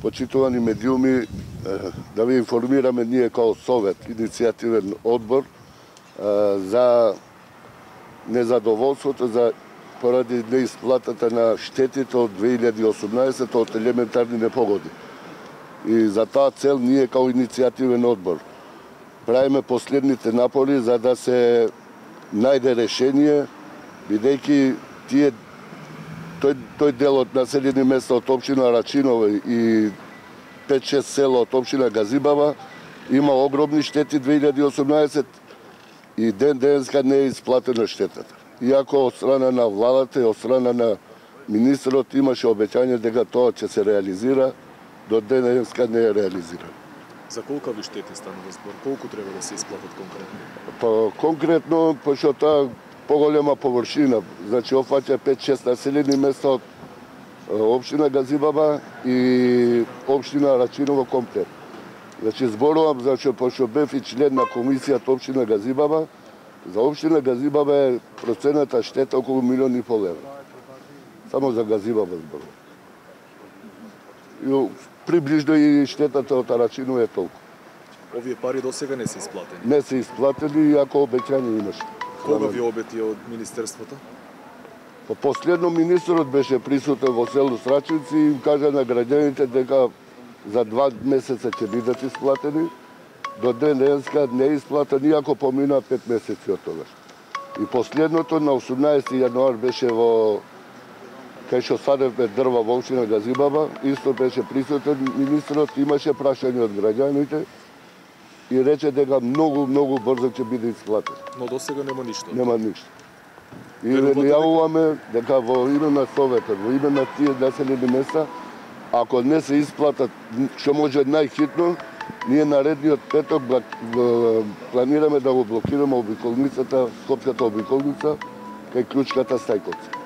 почитувани медиуми, да ви информираме ние као Совет, иницијативен одбор за незадоволството поради неисплатата на штетите од 2018 од елементарни непогоди. И за таа цел ние као иницијативен одбор правиме последните напори за да се најде решение, бидејќи тој дел од населени места од општина Рачиново и 5-6 села од општина Газибава има огромни штети 2018 и денеска не е исплатена штетата. Иако од страна на владата и од страна на министерот имаше обеќање дека тоа ќе се реализира, до денеска не е реализирано. За колкави штети станува збор? Колку треба да се исплатат конкретно? Конкретно, пошто таа поголема површина, значи опфаќа 5-6 населени места од општина Газибаба и општина Рачиново комплет. Значи зборувам, пошто бев и член на комисијата општина Газибаба, за општина Газибаба е процената штета околу 1,5 милиони лева. Само за Газибаба зборувам. Приближно и штетата од Рачиново е толку. Овие пари досега не се исплатени? Не се исплатени, иако обеќање имаше. Кога ви обети од Министерството? Последно министерот беше присутен во село Срачинци и им кажа на граѓаните дека за 2 месеца ќе бидат исплатени. До денеска не е исплатен, иако помина 5 месеци од тогаш. И последното на 18 јануар беше кај што садевме дрва во општина Газибаба, исто беше присутен министерот, имаше прашање од граѓаните и рече дека многу брзо ќе биде исплатен. Но досега нема ништо. Нема ништо. И најавуваме дека во име на Советот, во име на тие населени места, ако не се исплатат што може најхитно, ние наредниот петок планираме да го блокираме обиколницата, Скопската обиколница, кај Клучката Стајковци.